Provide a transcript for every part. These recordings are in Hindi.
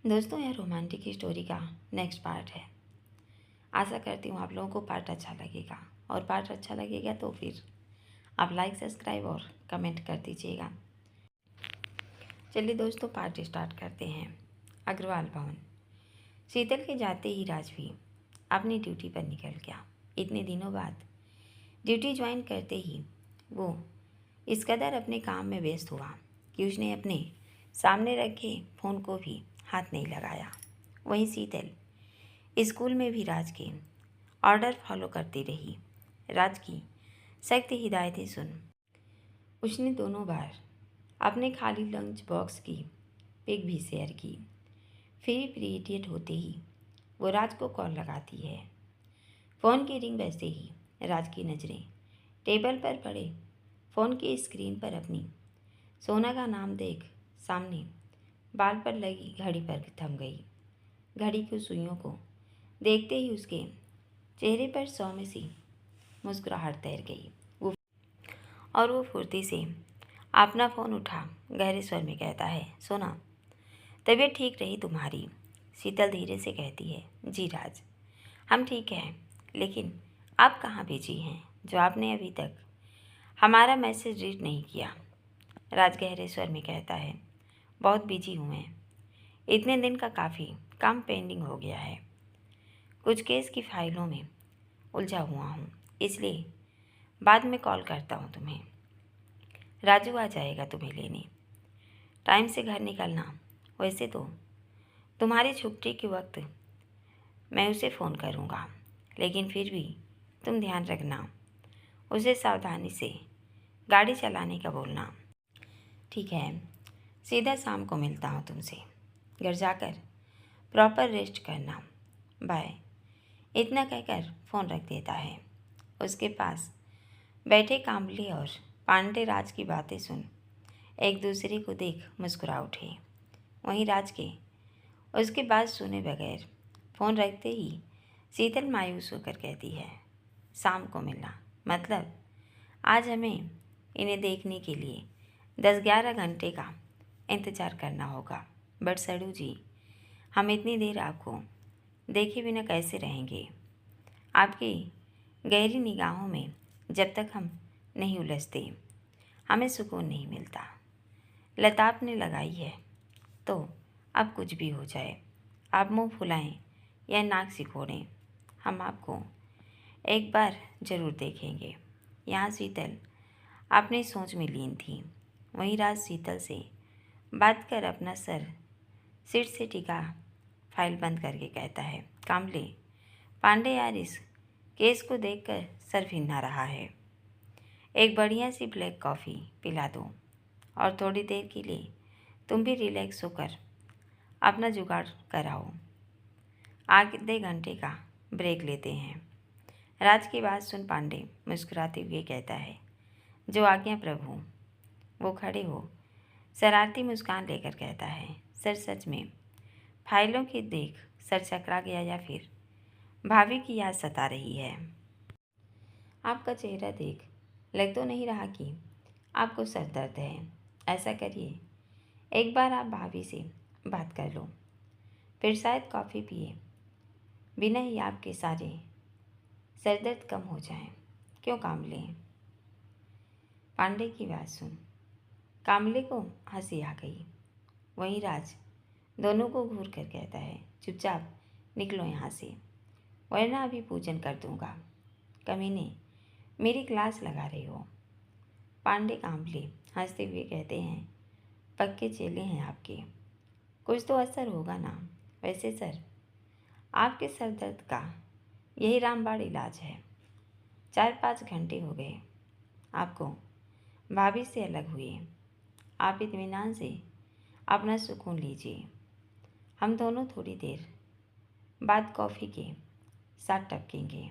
दोस्तों, यह रोमांटिक स्टोरी का नेक्स्ट पार्ट है। आशा करती हूँ आप लोगों को पार्ट अच्छा लगेगा, और पार्ट अच्छा लगेगा तो फिर आप लाइक, सब्सक्राइब और कमेंट कर दीजिएगा। चलिए दोस्तों, पार्ट स्टार्ट करते हैं। अग्रवाल भवन। शीतल के जाते ही राज भी अपनी ड्यूटी पर निकल गया। इतने दिनों बाद ड्यूटी ज्वाइन करते ही वो इस कदर अपने काम में व्यस्त हुआ कि उसने अपने सामने रखे फ़ोन को भी हाथ नहीं लगाया। वहीं शीतल स्कूल में भी राज के ऑर्डर फॉलो करती रही। राज की सख्त हिदायतें सुन उसने दोनों बार अपने खाली लंच बॉक्स की पिक भी शेयर की। फ्री पीरियड होते ही वो राज को कॉल लगाती है। फ़ोन की रिंग बजते ही राज की नज़रें टेबल पर पड़े फ़ोन की स्क्रीन पर अपनी सोना का नाम देख सामने बाल पर लगी घड़ी पर थम गई। घड़ी की सुइयों को देखते ही उसके चेहरे पर सौम्य सी मुस्कुराहट तैर गई। वो फुर्ती से अपना फ़ोन उठा गहरे स्वर में कहता है, सोना, तबीयत ठीक रही तुम्हारी? शीतल धीरे से कहती है, जी राज, हम ठीक हैं, लेकिन आप कहाँ बिजी हैं जो आपने अभी तक हमारा मैसेज रीड नहीं किया? राज गहरे स्वर में कहता है, बहुत बिजी हूँ मैं। इतने दिन का काफ़ी काम पेंडिंग हो गया है। कुछ केस की फाइलों में उलझा हुआ हूँ, इसलिए बाद में कॉल करता हूँ तुम्हें। राजू आ जाएगा तुम्हें लेने। टाइम से घर निकलना। वैसे तो तुम्हारी छुट्टी के वक्त मैं उसे फ़ोन करूँगा, लेकिन फिर भी तुम ध्यान रखना, उसे सावधानी से गाड़ी चलाने का बोलना। ठीक है, सीधा शाम को मिलता हूँ तुमसे। घर जाकर प्रॉपर रेस्ट करना। बाय। इतना कहकर फ़ोन रख देता है। उसके पास बैठे कामले और पांडे राज की बातें सुन एक दूसरे को देख मुस्कुरा उठे। वहीं राज के उसके बात सुने बगैर फ़ोन रखते ही शीतल मायूस होकर कहती है, शाम को मिलना मतलब आज हमें इन्हें देखने के लिए 10-11 घंटे का इंतज़ार करना होगा। बट सड़ू जी, हम इतनी देर आपको देखे बिना कैसे रहेंगे? आपकी गहरी निगाहों में जब तक हम नहीं उलझते हमें सुकून नहीं मिलता। लत आपने लगाई है तो अब कुछ भी हो जाए, आप मुंह फुलाएं या नाक सिकोड़ें, हम आपको एक बार ज़रूर देखेंगे। यहाँ शीतल अपनी सोच में लीन थी। वहीं राज शीतल से बात कर अपना सर सिर से टिका फाइल बंद करके कहता है, कामले, पांडे यार इस केस को देखकर सर भिन्ना रहा है। एक बढ़िया सी ब्लैक कॉफ़ी पिला दो और थोड़ी देर के लिए तुम भी रिलैक्स होकर अपना जुगाड़ कराओ। आधे घंटे का ब्रेक लेते हैं। राज की बात सुन पांडे मुस्कुराते हुए कहता है, जो आज्ञा प्रभु। वो खड़े हो शरारती मुस्कान लेकर कहता है, सर सच में फाइलों की देख सर चकरा गया या फिर भाभी की याद सता रही है? आपका चेहरा देख लग तो नहीं रहा कि आपको सर दर्द है। ऐसा करिए, एक बार आप भाभी से बात कर लो, फिर शायद कॉफ़ी पिए बिना ही आपके सारे सर दर्द कम हो जाए। क्यों कामले? पांडे की बात सुन कामले को हंसी आ गई। वहीं राज दोनों को घूर कर कहता है, चुपचाप निकलो यहाँ से, वरना अभी पूजन कर दूंगा। कमीने, मेरी क्लास लगा रहे हो? पांडे कामले हंसते हुए कहते हैं, पक्के चेले हैं आपके, कुछ तो असर होगा ना। वैसे सर, आपके सर दर्द का यही रामबाण इलाज है। 4-5 घंटे हो गए आपको भाभी से अलग हुए। आप इत्मीनान से अपना सुकून लीजिए। हम दोनों थोड़ी देर बाद कॉफ़ी के साथ टपकेंगे।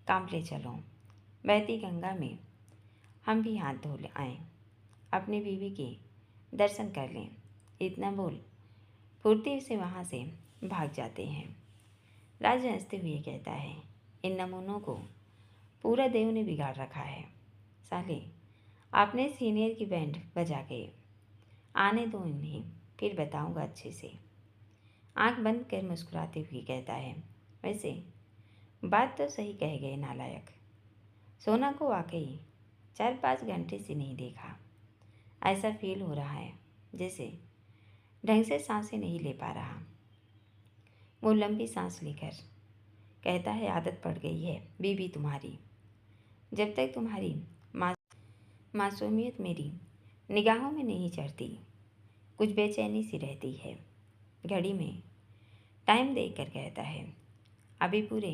कामले चलो, बहती गंगा में हम भी हाथ धो आएँ, अपनी बीवी के दर्शन कर लें। इतना बोल फुर्ती से वहाँ से भाग जाते हैं। राज हंसते हुए कहता है, इन नमूनों को पूरा देव ने बिगाड़ रखा है। साले, आपने सीनियर की बैंड बजा गए। आने दो इन्हें, फिर बताऊंगा अच्छे से। आंख बंद कर मुस्कुराते हुए कहता है, वैसे बात तो सही कह गए नालायक। सोना को वाकई 4-5 घंटे से नहीं देखा। ऐसा फील हो रहा है जैसे ढंग से सांसें नहीं ले पा रहा। वो लंबी सांस लेकर कहता है, आदत पड़ गई है बीबी तुम्हारी। जब तक तुम्हारी मासूमियत मेरी निगाहों में नहीं चढ़ती, कुछ बेचैनी सी रहती है। घड़ी में टाइम देखकर कहता है, अभी पूरे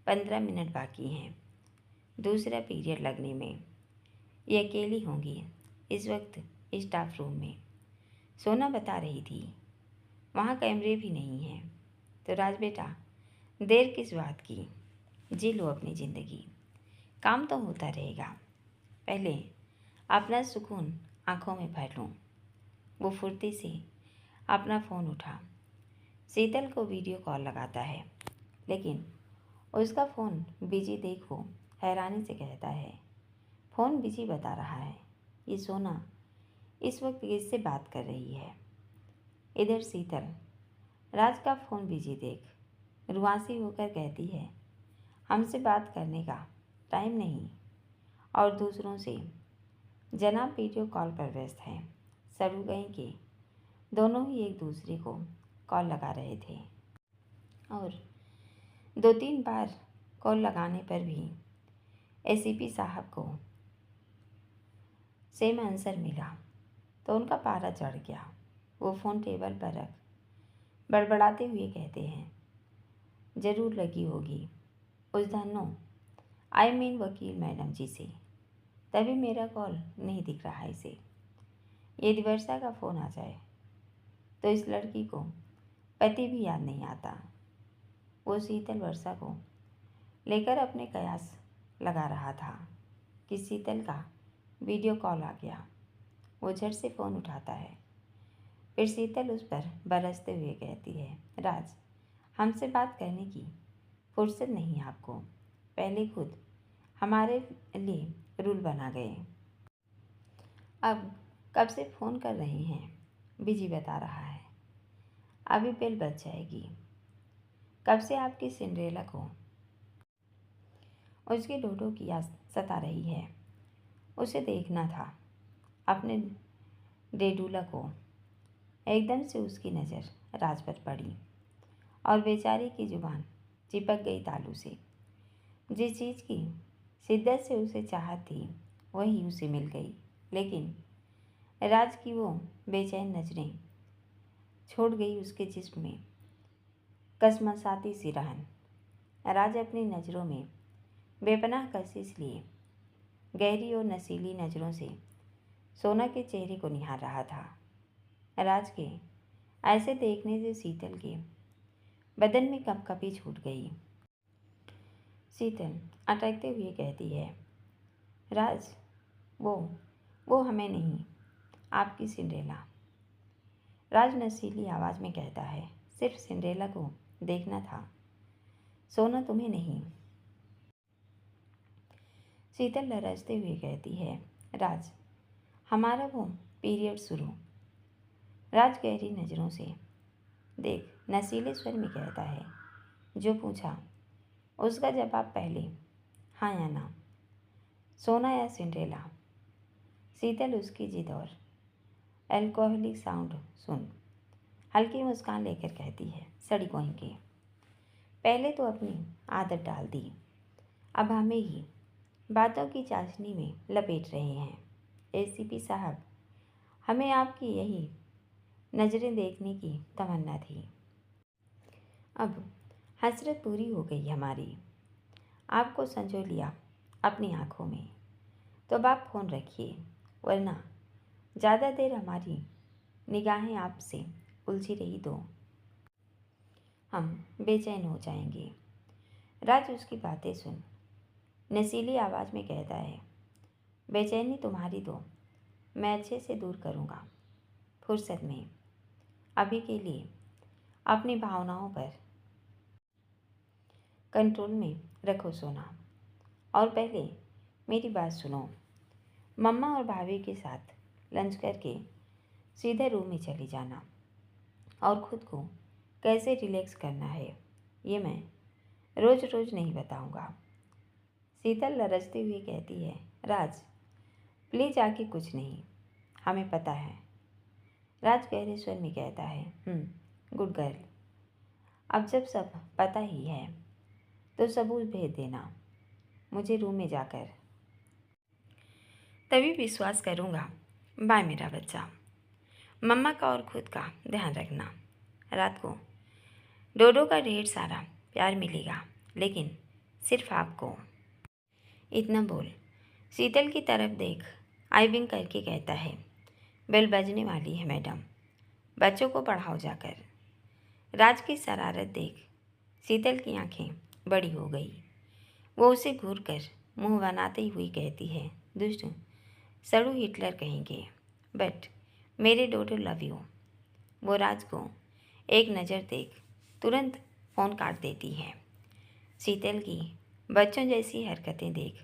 15 मिनट बाकी हैं दूसरा पीरियड लगने में। ये अकेली होंगी इस वक्त स्टाफ रूम में। सोना बता रही थी वहाँ कैमरे भी नहीं हैं। तो राज बेटा, देर किस बात की, जी लो अपनी ज़िंदगी, काम तो होता रहेगा। पहले अपना सुकून आँखों में भर लूँ। वो फुर्ती से अपना फ़ोन उठा शीतल को वीडियो कॉल लगाता है, लेकिन उसका फ़ोन बिजी देख वो हैरानी से कहता है, फ़ोन बिजी बता रहा है। ये सोना इस वक्त किससे बात कर रही है? इधर शीतल राज का फ़ोन बिजी देख रुआसी होकर कहती है, हमसे बात करने का टाइम नहीं और दूसरों से जनाब वीडियो कॉल पर व्यस्त हैं। सरू गई कि दोनों ही एक दूसरे को कॉल लगा रहे थे और 2-3 बार कॉल लगाने पर भी एसीपी साहब को सेम आंसर मिला तो उनका पारा चढ़ गया। वो फ़ोन टेबल पर रख बड़बड़ाते हुए कहते हैं, ज़रूर लगी होगी उस धन्नो वकील मैडम जी से, तभी मेरा कॉल नहीं दिख रहा है इसे। यदि वर्षा का फ़ोन आ जाए तो इस लड़की को पति भी याद नहीं आता। वो शीतल वर्षा को लेकर अपने कयास लगा रहा था कि शीतल का वीडियो कॉल आ गया। वो झट से फ़ोन उठाता है। फिर शीतल उस पर बरसते हुए कहती है, राज, हमसे बात करने की फुर्सत नहीं आपको, पहले खुद हमारे लिए रूल बना गए, अब कब से फ़ोन कर रहे हैं, बिजी बता रहा है, अभी बेल बज जाएगी। कब से आपकी सिंड्रेला को उसके डोडो की याद सता रही है। उसे देखना था अपने डेडूला को। एकदम से उसकी नज़र राज पर पड़ी और बेचारी की जुबान चिपक गई तालू से। जिस चीज़ की शिद्दत से उसे चाहत थी वही उसे मिल गई, लेकिन राज की वो बेचैन नज़रें छोड़ गई उसके जिस्म में कसमसाती सी रहन। राज अपनी नज़रों में बेपनाह कशिश लिए गहरी और नशीली नज़रों से सोना के चेहरे को निहार रहा था। राज के ऐसे देखने से शीतल के बदन में कंपकपी छूट गई। शीतल अटकते हुए कहती है, राज, वो हमें नहीं, आपकी सिंड्रेला। राज नशीली आवाज़ में कहता है, सिर्फ सिंड्रेला को देखना था, सोना तुम्हें नहीं। शीतल लरजते हुए कहती है, राज, हमारा वो पीरियड शुरू। राज गहरी नज़रों से देख नशीले स्वर में कहता है, जो पूछा उसका जवाब पहले हाँ या ना, सोना या सिंड्रेला। शीतल उसकी जिद और एल्कोहलिक साउंड सुन हल्की मुस्कान लेकर कहती है, सड़ी कोहीं के, पहले तो अपनी आदत डाल दी, अब हमें ही बातों की चाशनी में लपेट रहे हैं। एसीपी साहब, हमें आपकी यही नज़रें देखने की तमन्ना थी, अब हसरत पूरी हो गई हमारी। आपको संजो लिया अपनी आँखों में, तो अब आप फ़ोन रखिए, वरना ज़्यादा देर हमारी निगाहें आपसे उलझी रही तो हम बेचैन हो जाएंगे। राज उसकी बातें सुन नशीली आवाज़ में कहता है, बेचैनी तुम्हारी तो मैं अच्छे से दूर करूँगा फुर्सत में। अभी के लिए अपनी भावनाओं पर कंट्रोल में रखो सोना, और पहले मेरी बात सुनो। मम्मा और भाभी के साथ लंच करके सीधे रूम में चली जाना और ख़ुद को कैसे रिलैक्स करना है ये मैं रोज़ रोज़ नहीं बताऊंगा। शीतल लरजती हुई कहती है, राज प्लीज आके कुछ नहीं, हमें पता है। राज गहरे स्वर में कहता है, गुड गर्ल। अब जब सब पता ही है तो सबूत भेज देना मुझे रूम में जाकर, तभी विश्वास करूँगा। बाय मेरा बच्चा। मम्मा का और खुद का ध्यान रखना। रात को डोडो का ढेर सारा प्यार मिलेगा, लेकिन सिर्फ आपको। इतना बोल शीतल की तरफ देख आई विंक करके कहता है, बेल बजने वाली है मैडम, बच्चों को पढ़ाओ जाकर। राज की शरारत देख शीतल की आंखें बड़ी हो गई। वो उसे घूर कर मुँह बनाती हुई कहती है, दुष्ट सड़ू हिटलर कहेंगे, बट मेरे डोडो लव यू। वो राज को एक नज़र देख तुरंत फ़ोन काट देती है। शीतल की बच्चों जैसी हरकतें देख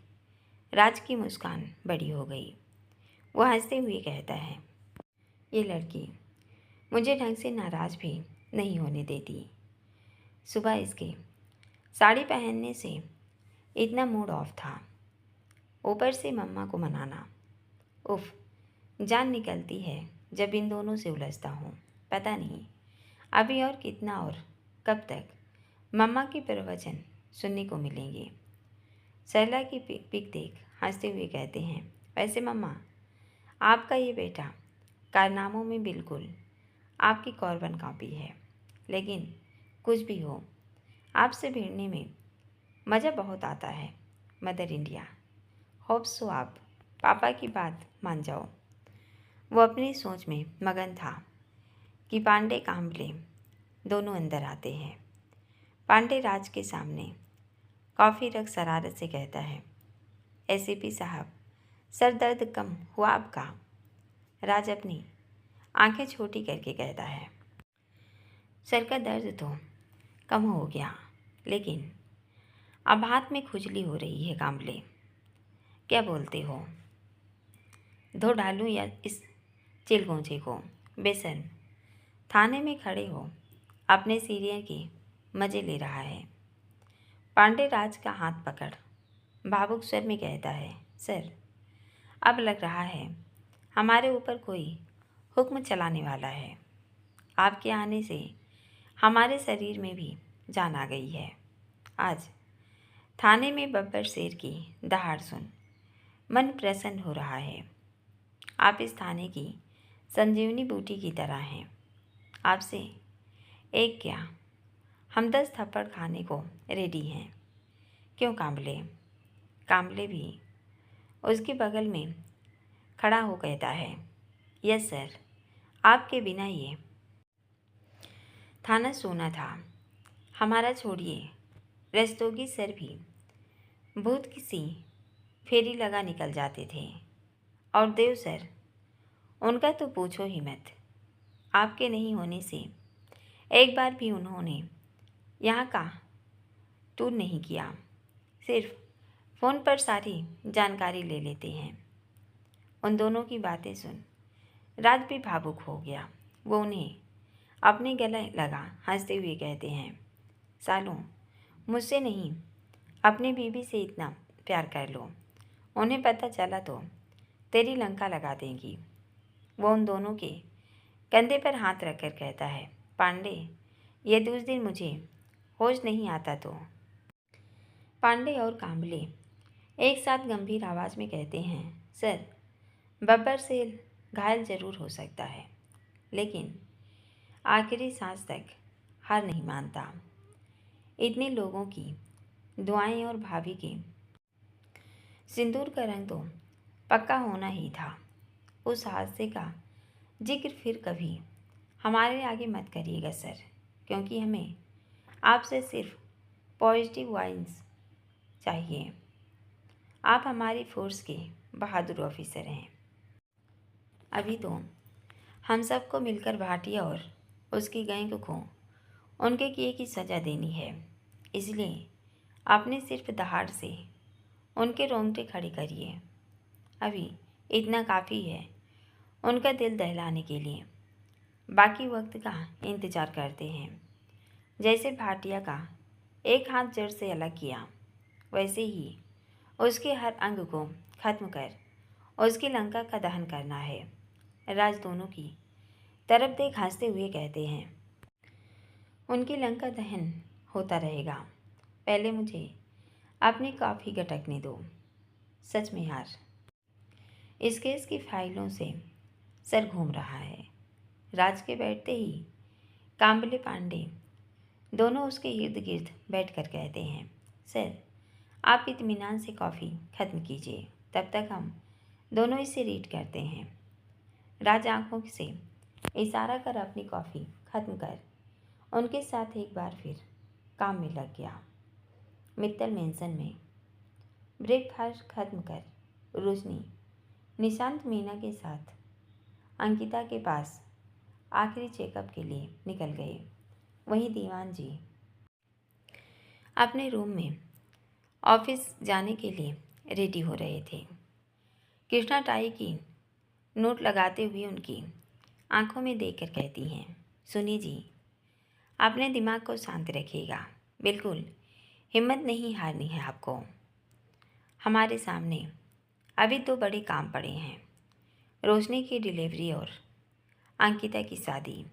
राज की मुस्कान बड़ी हो गई। वो हंसते हुए कहता है, ये लड़की मुझे ढंग से नाराज़ भी नहीं होने देती। सुबह इसके साड़ी पहनने से इतना मूड ऑफ था, ऊपर से मम्मा को मनाना। उफ, जान निकलती है जब इन दोनों से उलझता हूँ। पता नहीं अभी और कितना और कब तक मम्मा की प्रवचन सुनने को मिलेंगे। सरला की पिक देख हंसते हुए कहते हैं, वैसे मम्मा आपका ये बेटा कारनामों में बिल्कुल आपकी कॉर्बन कॉपी है, लेकिन कुछ भी हो आपसे भिड़ने में मज़ा बहुत आता है। मदर इंडिया, होप सो आप पापा की बात मान जाओ। वो अपनी सोच में मगन था कि पांडे कांबले दोनों अंदर आते हैं। पांडे राज के सामने कॉफ़ी रख शरारत से कहता है, एसीपी साहब सर दर्द कम हुआ आपका? राज अपनी आंखें छोटी करके कहता है, सर का दर्द तो कम हो गया, लेकिन अब हाथ में खुजली हो रही है कांबले। क्या बोलते हो, धो डालूं या इस चिलगोंजे को? बेशर्म, थाने में खड़े हो अपने सीरियर के मज़े ले रहा है। पांडे राज का हाथ पकड़ भावुक स्वर में कहता है, सर अब लग रहा है हमारे ऊपर कोई हुक्म चलाने वाला है। आपके आने से हमारे शरीर में भी जान आ गई है। आज थाने में बब्बर शेर की दहाड़ सुन मन प्रसन्न हो रहा है। आप इस थाने की संजीवनी बूटी की तरह हैं। आपसे एक क्या हम 10 थप्पड़ खाने को रेडी हैं। क्यों कांबले? कांबले भी उसके बगल में खड़ा हो कहता है, यस सर, आपके बिना ये थाना सोना था। हमारा छोड़िए, रस्तोगी सर भी भूत की सी फेरी लगा निकल जाते थे, और देव सर उनका तो पूछो ही मत। आपके नहीं होने से एक बार भी उन्होंने यहाँ का टूर नहीं किया, सिर्फ फ़ोन पर सारी जानकारी ले लेते हैं। उन दोनों की बातें सुन राज भी भावुक हो गया। वो उन्हें अपने गले लगा हंसते हुए कहते हैं, सालों मुझसे नहीं अपनी बीवी से इतना प्यार कर लो, उन्हें पता चला तो तेरी लंका लगा देंगी। वो उन दोनों के कंधे पर हाथ रखकर कहता है, पांडे यदि उस दिन मुझे होश नहीं आता तो। पांडे और कांबले एक साथ गंभीर आवाज़ में कहते हैं, सर बब्बर सेल घायल जरूर हो सकता है, लेकिन आखिरी सांस तक हार नहीं मानता। इतने लोगों की दुआएं और भाभी के सिंदूर का रंग तो पक्का होना ही था। उस हादसे का जिक्र फिर कभी हमारे आगे मत करिएगा सर, क्योंकि हमें आपसे सिर्फ पॉजिटिव वाइब्स चाहिए। आप हमारी फोर्स के बहादुर ऑफिसर हैं। अभी तो हम सबको मिलकर भाटिया और उसकी गैंग को उनके किए की सज़ा देनी है, इसलिए अपने सिर्फ दहाड़ से उनके रोंगटे खड़े करिए। अभी इतना काफ़ी है उनका दिल दहलाने के लिए, बाकी वक्त का इंतज़ार करते हैं। जैसे भाटिया का एक हाथ जड़ से अलग किया, वैसे ही उसके हर अंग को खत्म कर उसकी लंका का दहन करना है। राज दोनों की तरफ देख हंसते हुए कहते हैं, उनकी लंका दहन होता रहेगा, पहले मुझे अपनी कॉफ़ी गटकने दो। सच में यार, इस केस की फाइलों से सर घूम रहा है। राज के बैठते ही काम्बले पांडे दोनों उसके इर्द गिर्द बैठकर कहते हैं, सर आप इत्मीनान से कॉफ़ी ख़त्म कीजिए, तब तक हम दोनों इसे रीड करते हैं। राज आंखों से इशारा कर अपनी कॉफ़ी ख़त्म कर उनके साथ एक बार फिर काम में लग गया। मित्तल मेंशन में ब्रेकफास्ट ख़त्म कर रोशनी निशांत मीना के साथ अंकिता के पास आखिरी चेकअप के लिए निकल गए। वहीं दीवान जी अपने रूम में ऑफिस जाने के लिए रेडी हो रहे थे। कृष्णा टाई की नोट लगाते हुए उनकी आंखों में देखकर कहती हैं, सुनिए जी, अपने दिमाग को शांत रखिएगा, बिल्कुल हिम्मत नहीं हारनी है आपको। हमारे सामने अभी 2 बड़े काम पड़े हैं, रोशनी की डिलीवरी और अंकिता की शादी।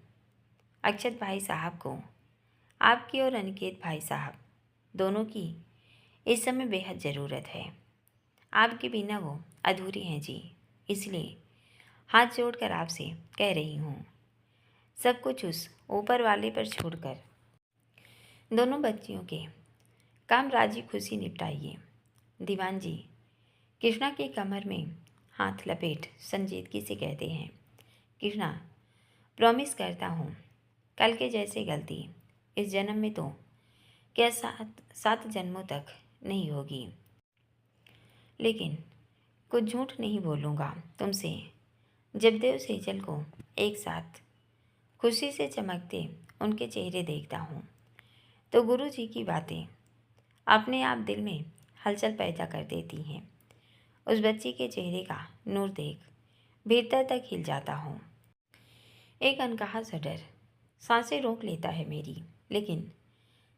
अक्षत भाई साहब को आपकी और अनिकेत भाई साहब दोनों की इस समय बेहद ज़रूरत है। आपके बिना वो अधूरी हैं जी, इसलिए हाथ जोड़कर आपसे कह रही हूँ, सब कुछ उस ऊपर वाले पर छोड़कर दोनों बच्चियों के काम राजी खुशी निपटाइए। दीवान जी कृष्णा के कमर में हाथ लपेट संजीदगी से कहते हैं, कृष्णा प्रॉमिस करता हूँ कल के जैसे गलती इस जन्म में तो क्या 7 जन्मों तक नहीं होगी, लेकिन कुछ झूठ नहीं बोलूँगा तुमसे। जब देव सेजल को एक साथ खुशी से चमकते उनके चेहरे देखता हूँ तो गुरु जी की बातें अपने आप दिल में हलचल पैदा कर देती हैं। उस बच्ची के चेहरे का नूर देख भीतर तक हिल जाता हूँ। एक अनकहा सा डर सांसें रोक लेता है मेरी, लेकिन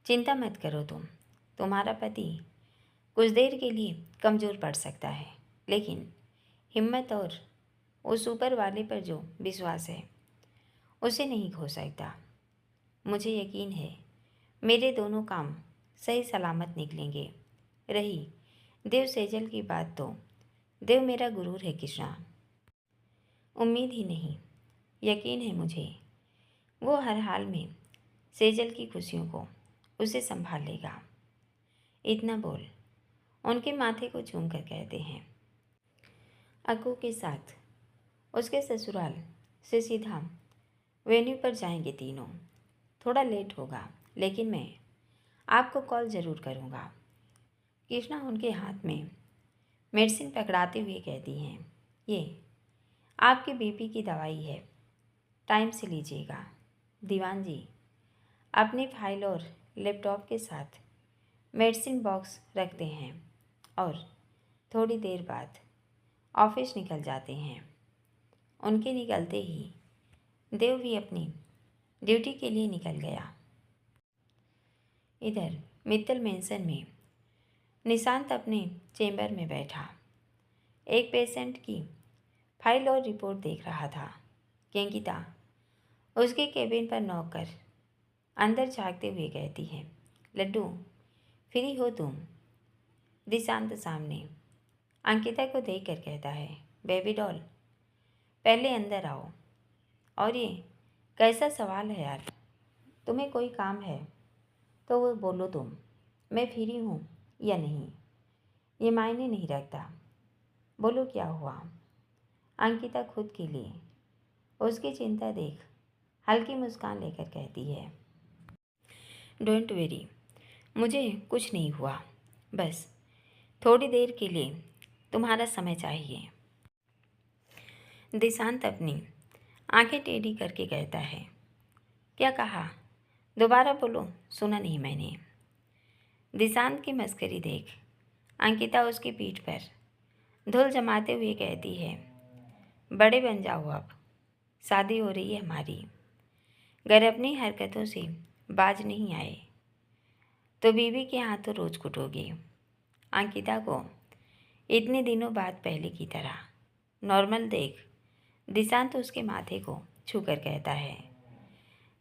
चिंता मत करो तुम्हारा पति कुछ देर के लिए कमज़ोर पड़ सकता है, लेकिन हिम्मत और उस ऊपर वाले पर जो विश्वास है उसे नहीं खो सकता। मुझे यकीन है मेरे दोनों काम सही सलामत निकलेंगे। रही देव सेजल की बात, तो देव मेरा गुरूर है कृष्णा। उम्मीद ही नहीं, यकीन है मुझे, वो हर हाल में सेजल की खुशियों को उसे संभाल लेगा। इतना बोल उनके माथे को चूम कर कहते हैं, अक्कू के साथ उसके ससुराल से सीधा वेन्यू पर जाएंगे तीनों। थोड़ा लेट होगा, लेकिन मैं आपको कॉल ज़रूर करूँगा। कृष्णा उनके हाथ में मेडिसिन पकड़ाते हुए कहती हैं, ये आपके बीपी की दवाई है, टाइम से लीजिएगा। दीवान जी अपनी फाइल और लैपटॉप के साथ मेडिसिन बॉक्स रखते हैं और थोड़ी देर बाद ऑफिस निकल जाते हैं। उनके निकलते ही देव भी अपनी ड्यूटी के लिए निकल गया। इधर मित्तल मेंशन में निशांत अपने चेंबर में बैठा एक पेशेंट की फाइल और रिपोर्ट देख रहा था कि अंकिता उसके केबिन पर नॉक कर अंदर झाँकते हुए कहती है, लड्डू फ्री हो तुम? निशांत सामने अंकिता को देखकर कहता है, बेबी डॉल पहले अंदर आओ। और ये कैसा सवाल है यार, तुम्हें कोई काम है तो वो बोलो, मैं फ्री हूँ या नहीं ये मायने नहीं रखता, बोलो क्या हुआ। अंकिता खुद के लिए उसकी चिंता देख हल्की मुस्कान लेकर कहती है, डोंट वेरी, मुझे कुछ नहीं हुआ, बस थोड़ी देर के लिए तुम्हारा समय चाहिए। दिशांत अपनी आंखें टेढ़ी करके कहता है, क्या कहा, दोबारा बोलो, सुना नहीं मैंने। दिशांत की मस्करी देख अंकिता उसकी पीठ पर धूल जमाते हुए कहती है, बड़े बन जाओ अब, शादी हो रही है हमारी। घर अपनी हरकतों से बाज नहीं आए तो बीवी के हाथों रोज कुटोगे। अंकिता को इतने दिनों बाद पहले की तरह नॉर्मल देख दिशांत उसके माथे को छूकर कहता है,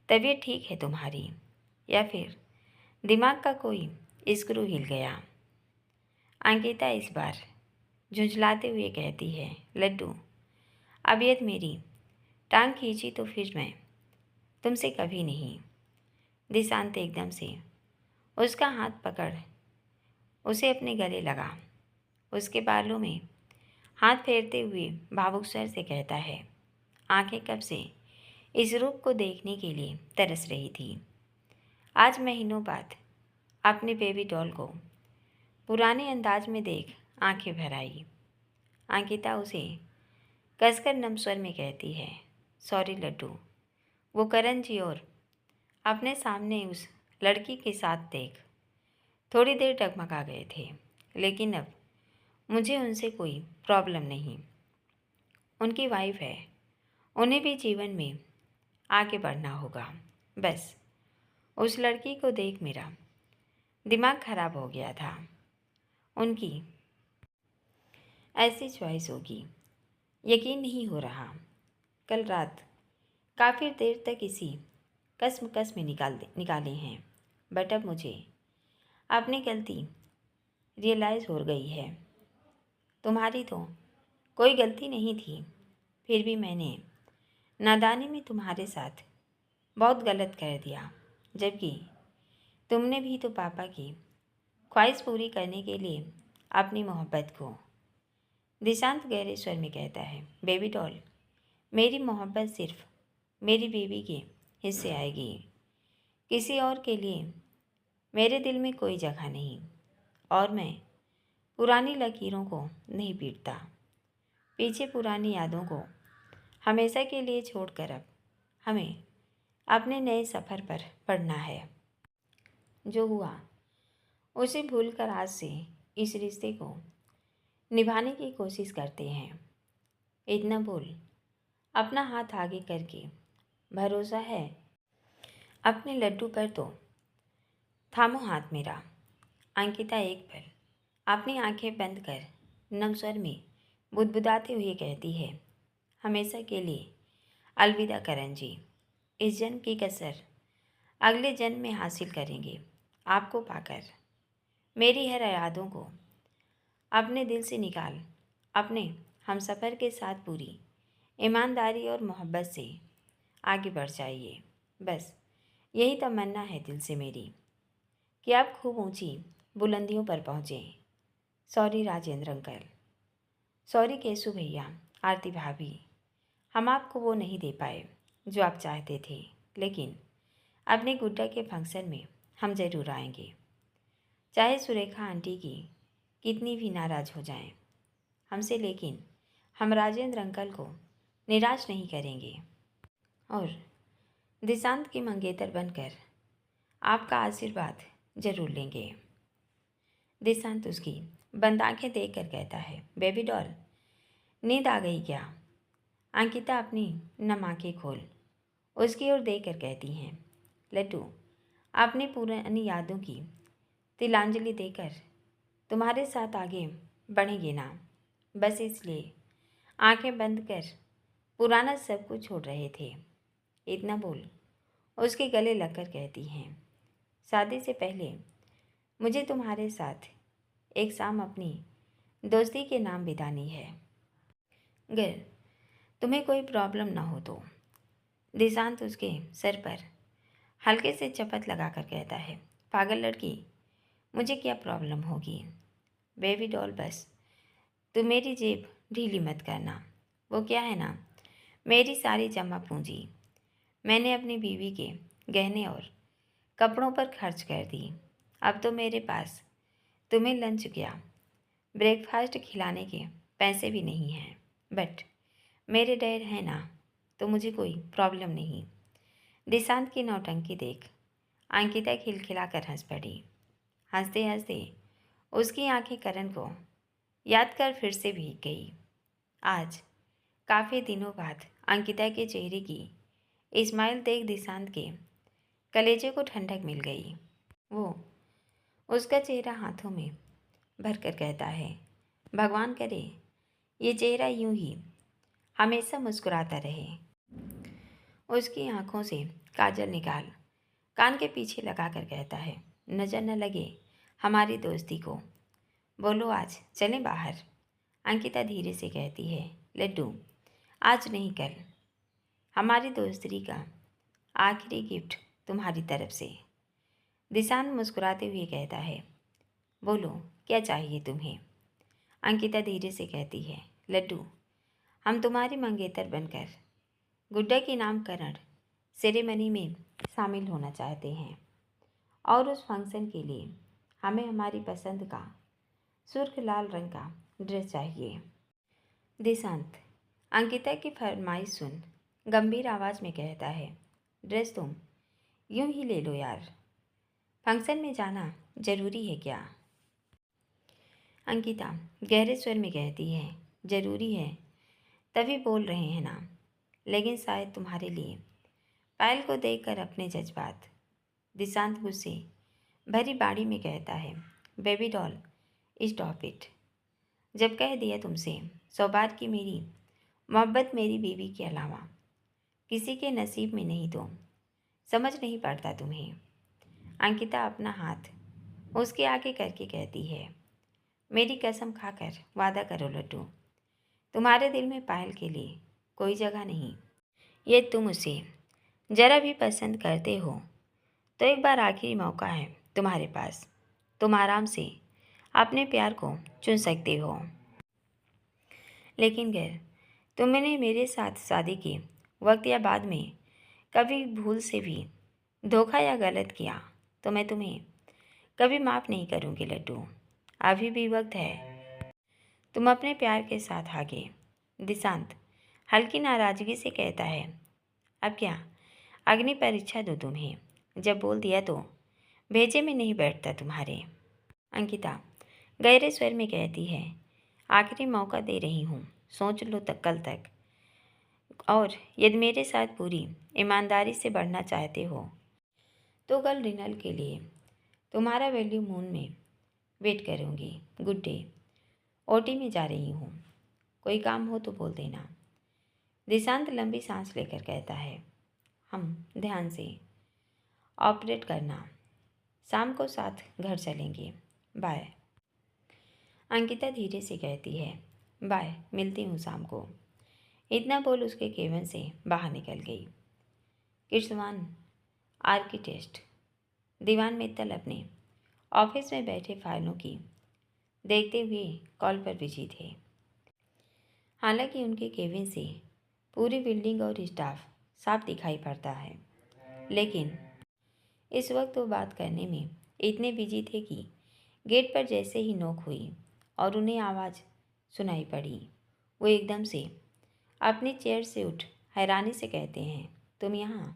तबीयत ठीक है तुम्हारी या फिर दिमाग का कोई स्क्रू हिल गया? अंकिता इस बार झुंझलाते हुए कहती है, लड्डू अब यदि मेरी टांग खींची तो फिर मैं तुमसे कभी नहीं। दिशांत एकदम से उसका हाथ पकड़ उसे अपने गले लगा, उसके बालों में हाथ फेरते हुए भावुक स्वर से कहता है, आंखें कब से इस रूप को देखने के लिए तरस रही थी। आज महीनों बाद अपने बेबी डॉल को पुराने अंदाज में देख आंखें भर आई। अंकिता उसे कसकर नम स्वर में कहती है, सॉरी लड्डू। वो करण जी और अपने सामने उस लड़की के साथ देख थोड़ी देर डगमगा गए थे, लेकिन अब मुझे उनसे कोई प्रॉब्लम नहीं। उनकी वाइफ है, उन्हें भी जीवन में आगे बढ़ना होगा। बस उस लड़की को देख मेरा दिमाग खराब हो गया था। उनकी ऐसी चॉइस होगी, यकीन नहीं हो रहा। कल रात काफ़ी देर तक इसी कसम में निकाले हैं, बट अब मुझे अपनी गलती रियलाइज़ हो गई है। तुम्हारी तो कोई गलती नहीं थी, फिर भी मैंने नादानी में तुम्हारे साथ बहुत गलत कर दिया, जबकि तुमने भी तो पापा की ख्वाहिश पूरी करने के लिए अपनी मोहब्बत को। दिशांत गहरे स्वर में कहता है, बेबी डॉल मेरी मोहब्बत सिर्फ मेरी बीवी के हिस्से आएगी, किसी और के लिए मेरे दिल में कोई जगह नहीं, और मैं पुरानी लकीरों को नहीं पीटता। पीछे पुरानी यादों को हमेशा के लिए छोड़कर अब हमें अपने नए सफ़र पर पड़ना है। जो हुआ उसे भूलकर आज से इस रिश्ते को निभाने की कोशिश करते हैं। इतना बोल अपना हाथ आगे करके भरोसा है अपने लड्डू पर तो थामो हाथ मेरा। अंकिता एक पल अपनी आंखें बंद कर नम स्वर में बुदबुदाते हुए कहती है, हमेशा के लिए अलविदा करण जी। इस जन्म की कसर अगले जन्म में हासिल करेंगे। आपको पाकर मेरी हर यादों को अपने दिल से निकाल अपने हमसफ़र के साथ पूरी ईमानदारी और मोहब्बत से आगे बढ़ जाइए। बस यही तमन्ना है दिल से मेरी कि आप खूब ऊंची बुलंदियों पर पहुँचें। Sorry Rajendra uncle, sorry Keshu भैया, आरती भाभी, हम आपको वो नहीं दे पाए जो आप चाहते थे, लेकिन अपने गुड्डा के फंक्शन में हम ज़रूर आएंगे, चाहे सुरेखा आंटी की कितनी भी नाराज़ हो जाएं हमसे, लेकिन हम राजेंद्र अंकल को निराश नहीं करेंगे और दिशांत की मंगेतर बनकर आपका आशीर्वाद जरूर लेंगे। दिशांत उसकी बंद आंखें देखकर कहता है, बेबी डॉल नींद आ गई क्या? अंकिता अपनी नम आंखें खोल उसकी ओर देखकर कहती हैं, लड्डू अपनी पुरानी यादों की तिलांजलि देकर तुम्हारे साथ आगे बढ़ेंगे ना, बस इसलिए आंखें बंद कर पुराना सब कुछ छोड़ रहे थे। इतना बोल उसके गले लगकर कहती हैं, शादी से पहले मुझे तुम्हारे साथ एक शाम अपनी दोस्ती के नाम बितानी है, अगर तुम्हें कोई प्रॉब्लम ना हो तो। दिशांत उसके सर पर हल्के से चपत लगाकर कहता है, पागल लड़की, मुझे क्या प्रॉब्लम होगी? बेबी डॉल बस तुम मेरी जेब ढीली मत करना। वो क्या है ना, मेरी सारी जमा पूंजी मैंने अपनी बीवी के गहने और कपड़ों पर खर्च कर दी। अब तो मेरे पास तुम्हें लंच क्या ब्रेकफास्ट खिलाने के पैसे भी नहीं हैं, बट मेरे डैड हैं ना, तो मुझे कोई प्रॉब्लम नहीं। दिशांत की नौटंकी देख अंकिता खिलखिलाकर हंस पड़ी। हंसते हंसते उसकी आंखें करण को याद कर फिर से भीग गई। आज काफ़ी दिनों बाद अंकिता के चेहरे की इस्माइल देख दिशांत के कलेजे को ठंडक मिल गई। वो उसका चेहरा हाथों में भरकर कहता है, भगवान करे ये चेहरा यूं ही हमेशा मुस्कुराता रहे। उसकी आंखों से काजल निकाल कान के पीछे लगा कर कहता है, नजर न लगे हमारी दोस्ती को। बोलो आज चलें बाहर। अंकिता धीरे से कहती है, लड्डू आज नहीं कल। हमारी दोस्ती का आखिरी गिफ्ट तुम्हारी तरफ से। दिशांत मुस्कुराते हुए कहता है, बोलो क्या चाहिए तुम्हें। अंकिता धीरे से कहती है, लड्डू हम तुम्हारी मंगेतर बनकर गुड्डा के नामकरण सेरेमनी में शामिल होना चाहते हैं और उस फंक्शन के लिए हमें हमारी पसंद का सुर्ख लाल रंग का ड्रेस चाहिए। दिशांत अंकिता की फरमाइश सुन गंभीर आवाज़ में कहता है, ड्रेस तुम यूं ही ले लो यार, फंक्शन में जाना जरूरी है क्या। अंकिता गहरे स्वर में कहती है, ज़रूरी है तभी बोल रहे हैं ना, लेकिन शायद तुम्हारे लिए पायल को देखकर अपने जज्बात। दिशांत गुस्से भरी बाड़ी में कहता है, बेबी डॉल स्टॉप इट। जब कह दिया तुमसे 100 बार की मेरी मोहब्बत मेरी बीवी के अलावा किसी के नसीब में नहीं, तो समझ नहीं पड़ता तुम्हें। अंकिता अपना हाथ उसके आगे करके कहती है, मेरी कसम खाकर वादा करो लड्डू, तुम्हारे दिल में पायल के लिए कोई जगह नहीं। ये तुम उसे ज़रा भी पसंद करते हो तो एक बार आखिरी मौका है तुम्हारे पास, तुम आराम से अपने प्यार को चुन सकते हो। लेकिन अगर तुमने मेरे साथ शादी के वक्त या बाद में कभी भूल से भी धोखा या गलत किया तो मैं तुम्हें कभी माफ़ नहीं करूँगी लड्डू। अभी भी वक्त है, तुम अपने प्यार के साथ आगे। दिशांत हल्की नाराज़गी से कहता है, अब क्या अग्नि परीक्षा दो तुम्हें, जब बोल दिया तो भेजे में नहीं बैठता तुम्हारे। अंकिता गहरे स्वर में कहती है, आखिरी मौका दे रही हूँ, सोच लो तक कल तक, और यदि मेरे साथ पूरी ईमानदारी से बढ़ना चाहते हो तो कल डिनर के लिए तुम्हारा वैल्यू मून में वेट करूँगी। गुड डे, ओटी में जा रही हूँ, कोई काम हो तो बोल देना। दिशांत लंबी सांस लेकर कहता है, हम ध्यान से ऑपरेट करना, शाम को साथ घर चलेंगे, बाय। अंकिता धीरे से कहती है, बाय, मिलती हूँ शाम को। इतना बोल उसके केबिन से बाहर निकल गई। किरसवान आर्किटेक्ट दीवान मित्तल अपने ऑफिस में बैठे फाइलों की देखते हुए कॉल पर बिजी थे। हालांकि उनके केबिन से पूरी बिल्डिंग और स्टाफ साफ दिखाई पड़ता है, लेकिन इस वक्त वो बात करने में इतने बिजी थे कि गेट पर जैसे ही नोक हुई और उन्हें आवाज़ सुनाई पड़ी, वो एकदम से अपनी चेयर से उठ हैरानी से कहते हैं, तुम यहाँ।